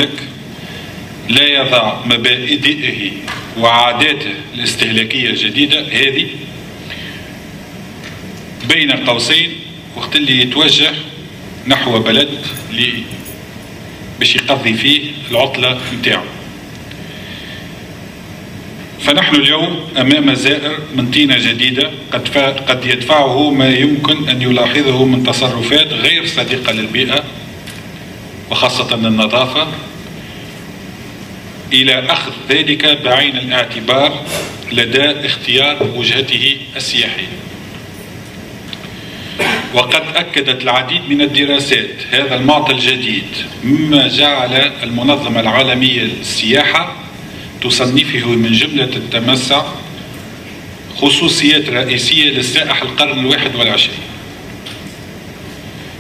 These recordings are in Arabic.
المستهلك لا يضع مبادئه وعاداته الاستهلاكية الجديدة هذه بين قوسين وقت اللي يتوجه نحو بلد باش يقضي فيه العطلة متاعه. فنحن اليوم أمام زائر من طينة جديدة قد يدفعه ما يمكن أن يلاحظه من تصرفات غير صديقة للبيئة وخاصة النظافة إلى أخذ ذلك بعين الاعتبار لدى اختيار وجهته السياحية. وقد أكدت العديد من الدراسات هذا المعطى الجديد، مما جعل المنظمة العالمية للسياحة تصنفه من جملة التمسع خصوصيات رئيسية للسائح القرن ال21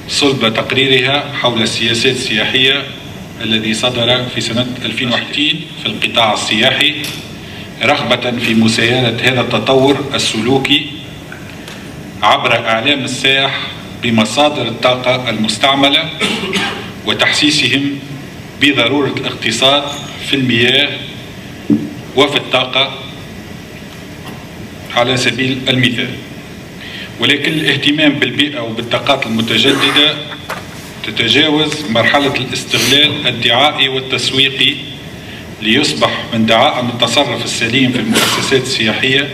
صلب تقريرها حول السياسات السياحية الذي صدر في سنة 2021 في القطاع السياحي رغبة في مسايرة هذا التطور السلوكي عبر إعلام السائح بمصادر الطاقة المستعملة وتحسيسهم بضرورة الاقتصاد في المياه وفي الطاقة على سبيل المثال. ولكن الاهتمام بالبيئة وبالطاقات المتجددة تتجاوز مرحلة الاستغلال الدعائي والتسويقي ليصبح من دعائم التصرف السليم في المؤسسات السياحية،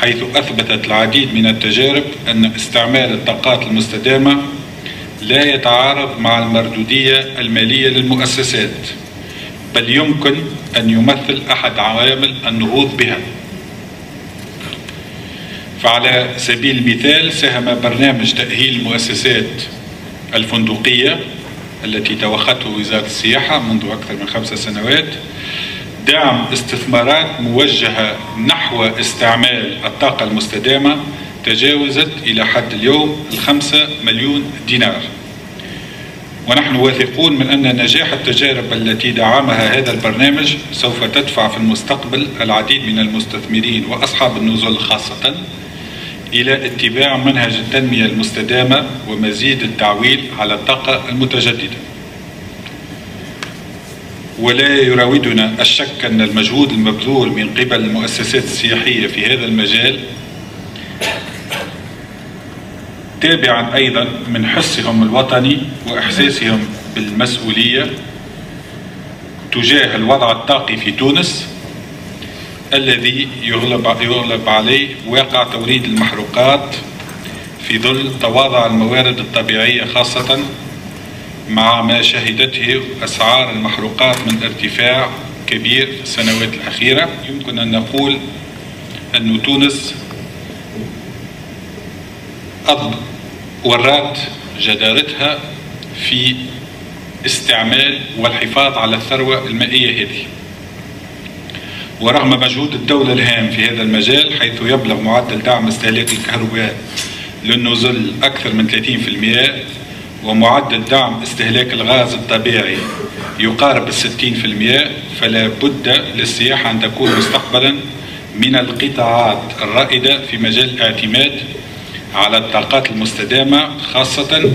حيث أثبتت العديد من التجارب أن استعمال الطاقات المستدامة لا يتعارض مع المردودية المالية للمؤسسات، بل يمكن أن يمثل أحد عوامل النهوض بها. فعلى سبيل المثال ساهم برنامج تأهيل المؤسسات الفندقية التي توخته وزارة السياحة منذ أكثر من 5 سنوات دعم استثمارات موجهة نحو استعمال الطاقة المستدامة تجاوزت إلى حد اليوم 5 مليون دينار. ونحن واثقون من أن نجاح التجارب التي دعمها هذا البرنامج سوف تدفع في المستقبل العديد من المستثمرين وأصحاب النزل خاصة إلى اتباع منهج التنمية المستدامة ومزيد التعويل على الطاقة المتجددة. ولا يراودنا الشك أن المجهود المبذول من قبل المؤسسات السياحية في هذا المجال تابعا أيضا من حسهم الوطني وإحساسهم بالمسؤولية تجاه الوضع الطاقي في تونس الذي يغلب عليه واقع توريد المحروقات في ظل تواضع الموارد الطبيعية، خاصة مع ما شهدته أسعار المحروقات من ارتفاع كبير في السنوات الأخيرة. يمكن أن نقول أن تونس ورات جدارتها في استعمال والحفاظ على الثروة المائية هذه، ورغم مجهود الدولة الهام في هذا المجال حيث يبلغ معدل دعم استهلاك الكهرباء للنزل أكثر من 30% ومعدل دعم استهلاك الغاز الطبيعي يقارب 60%، فلا بد للسياحة أن تكون مستقبلا من القطاعات الرائدة في مجال الاعتماد على الطاقات المستدامة، خاصة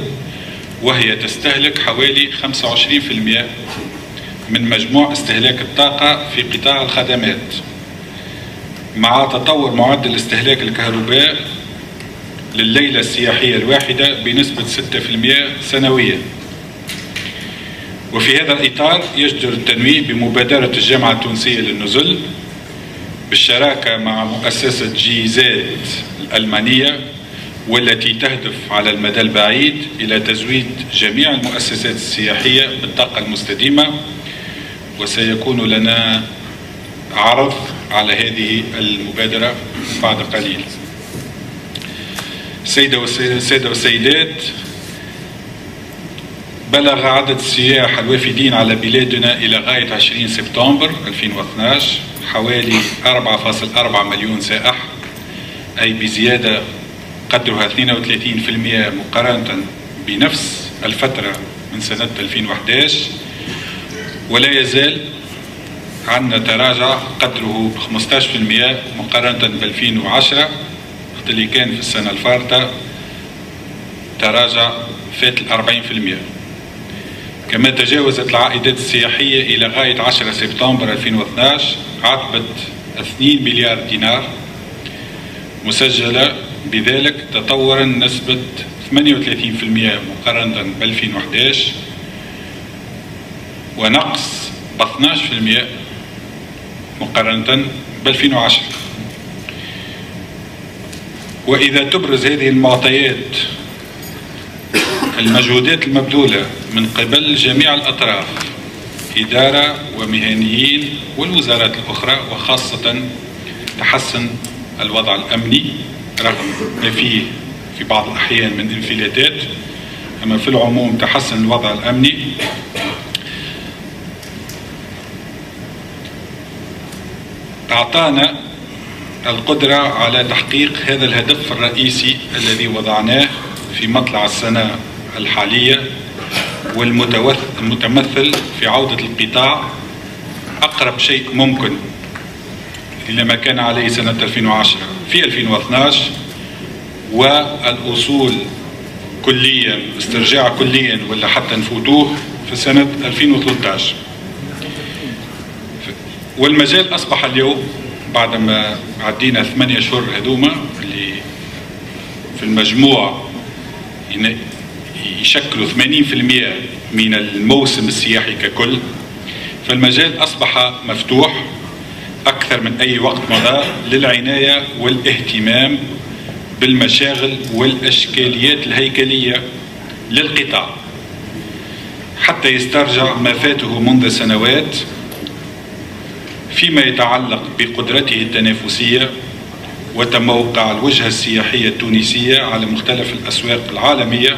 وهي تستهلك حوالي 25% من مجموع استهلاك الطاقة في قطاع الخدمات، مع تطور معدل استهلاك الكهرباء لليلة السياحية الواحدة بنسبة 6% سنويا. وفي هذا الإطار يجدر التنويه بمبادرة الجامعة التونسية للنزل بالشراكة مع مؤسسة GZ الألمانية، والتي تهدف على المدى البعيد إلى تزويد جميع المؤسسات السياحية بالطاقة المستدامة، وسيكون لنا عرض على هذه المبادرة بعد قليل. السادة والسيدات، بلغ عدد السياح الوافدين على بلادنا إلى غاية 20 سبتمبر 2012 حوالي 4.4 مليون سائح، أي بزيادة قدرها 32% مقارنة بنفس الفترة من سنة 2011، ولا يزال عندنا تراجع قدره 15% مقارنة ب 2010 وقت اللي كان في السنة الفارطة تراجع فات 40%. كما تجاوزت العائدات السياحية إلى غاية 10 سبتمبر 2012 عتبة 2 مليار دينار، مسجلة بذلك تطورا نسبة 38% مقارنة ب 2011 ونقص ب 12% مقارنة ب 2010. وإذا تبرز هذه المعطيات المجهودات المبذولة من قبل جميع الأطراف، إدارة ومهنيين والوزارات الأخرى، وخاصة تحسن الوضع الأمني رغم ما فيه في بعض الأحيان من انفلاتات، أما في العموم تحسن الوضع الأمني، أعطانا القدرة على تحقيق هذا الهدف الرئيسي الذي وضعناه في مطلع السنة الحالية، والمتمثل في عودة القطاع أقرب شيء ممكن إلى ما كان عليه سنة 2010 في 2012، والأصول كليا استرجاع كليا ولا حتى نفوتوه في سنة 2013. والمجال أصبح اليوم بعدما عدينا 8 أشهر هذوما اللي في المجموع يشكلوا 80% من الموسم السياحي ككل، فالمجال أصبح مفتوح أكثر من أي وقت مضى للعناية والاهتمام بالمشاغل والأشكاليات الهيكلية للقطاع حتى يسترجع ما فاته منذ سنوات فيما يتعلق بقدرته التنافسية وتموقع الوجهة السياحية التونسية على مختلف الأسواق العالمية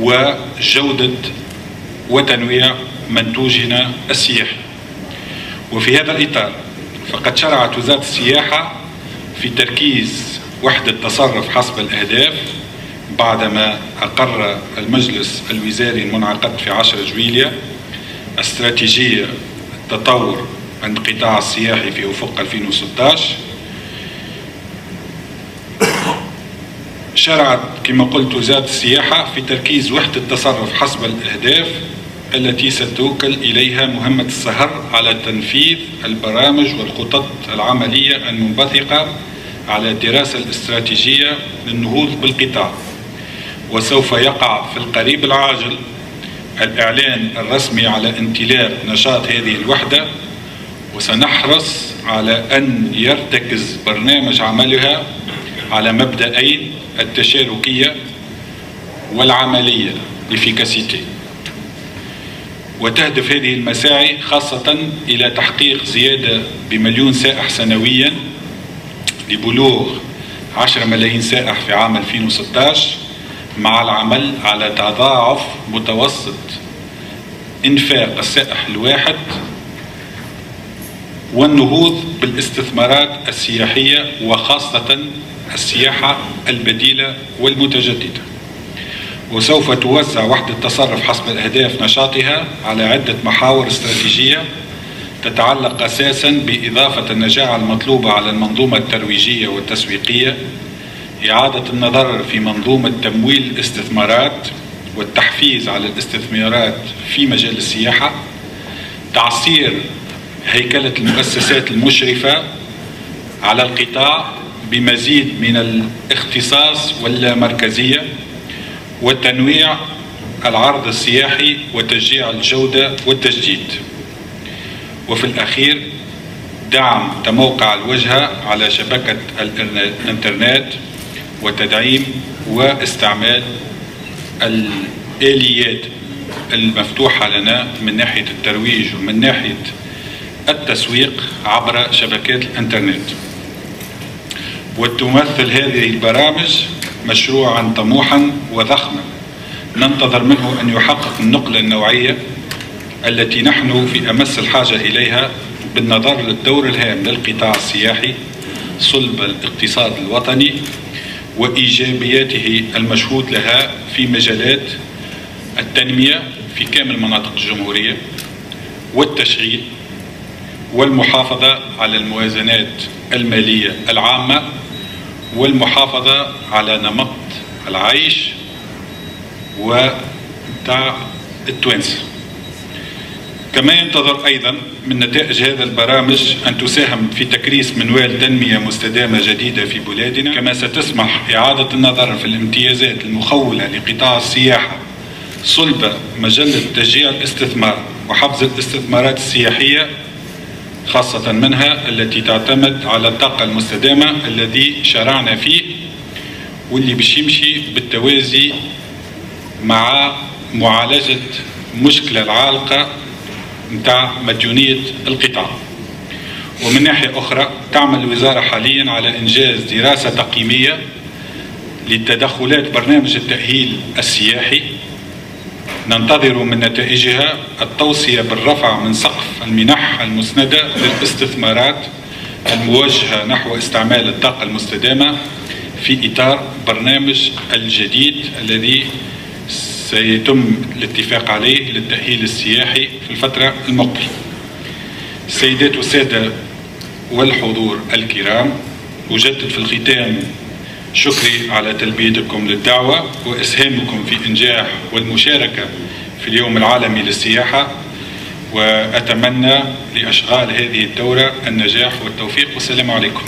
وجودة وتنويع منتوجنا السياحي. وفي هذا الإطار فقد شرعت وزارة السياحة في تركيز وحدة تصرف حسب الأهداف بعدما أقر المجلس الوزاري المنعقد في 10 جويلية استراتيجية التطور عند القطاع السياحي في أفق 2016. شرعت كما قلت وزارة السياحة في تركيز وحدة تصرف حسب الأهداف التي ستوكل إليها مهمة السهر على تنفيذ البرامج والخطط العملية المنبثقة على الدراسة الاستراتيجية للنهوض بالقطاع. وسوف يقع في القريب العاجل الإعلان الرسمي على انطلاق نشاط هذه الوحدة، وسنحرص على أن يرتكز برنامج عملها على مبدأين: التشاركية والعملية efficacité. وتهدف هذه المساعي خاصة إلى تحقيق زيادة ب1,000,000 سائح سنويا لبلوغ 10 ملايين سائح في عام 2016، مع العمل على تضاعف متوسط إنفاق السائح الواحد والنهوض بالاستثمارات السياحية وخاصة السياحة البديلة والمتجددة. وسوف توزع وحدة تصرف حسب الأهداف نشاطها على عدة محاور استراتيجية تتعلق أساسا بإضافة النجاعة المطلوبة على المنظومة الترويجية والتسويقية، إعادة النظر في منظومة تمويل الاستثمارات والتحفيز على الاستثمارات في مجال السياحة، تعصير هيكلة المؤسسات المشرفة على القطاع بمزيد من الاختصاص واللامركزية، وتنويع العرض السياحي وتشجيع الجودة والتجديد. وفي الأخير دعم تموقع الوجهة على شبكة الإنترنت وتدعيم واستعمال الآليات المفتوحة لنا من ناحية الترويج ومن ناحية التسويق عبر شبكات الإنترنت. وتمثل هذه البرامج مشروعا طموحا وضخما ننتظر منه أن يحقق النقلة النوعية التي نحن في أمس الحاجة إليها بالنظر للدور الهام للقطاع السياحي صلب الاقتصاد الوطني وإيجابياته المشهود لها في مجالات التنمية في كامل مناطق الجمهورية والتشغيل والمحافظة على الموازنات المالية العامة والمحافظة على نمط العيش وتاع التوانسة. كما ينتظر أيضا من نتائج هذا البرامج أن تساهم في تكريس منوال تنمية مستدامة جديدة في بلادنا، كما ستسمح إعادة النظر في الامتيازات المخولة لقطاع السياحة صلب مجلة تشجيع الاستثمار وحفز الاستثمارات السياحية، خاصة منها التي تعتمد على الطاقة المستدامة الذي شرعنا فيه، واللي باش يمشي بالتوازي مع معالجة مشكلة العالقة متاع مديونية القطاع. ومن ناحية أخرى تعمل الوزارة حاليا على إنجاز دراسة تقييمية لتدخلات برنامج التأهيل السياحي، ننتظر من نتائجها التوصية بالرفع من سقف المنح المسندة للاستثمارات الموجهة نحو استعمال الطاقة المستدامة في إطار برنامج الجديد الذي سيتم الاتفاق عليه للتأهيل السياحي في الفترة المقبلة. السيدات والسادة والحضور الكرام، أجدد في الختام شكري على تلبيتكم للدعوة وإسهامكم في إنجاح والمشاركة في اليوم العالمي للسياحة، وأتمنى لأشغال هذه الدورة النجاح والتوفيق، والسلام عليكم.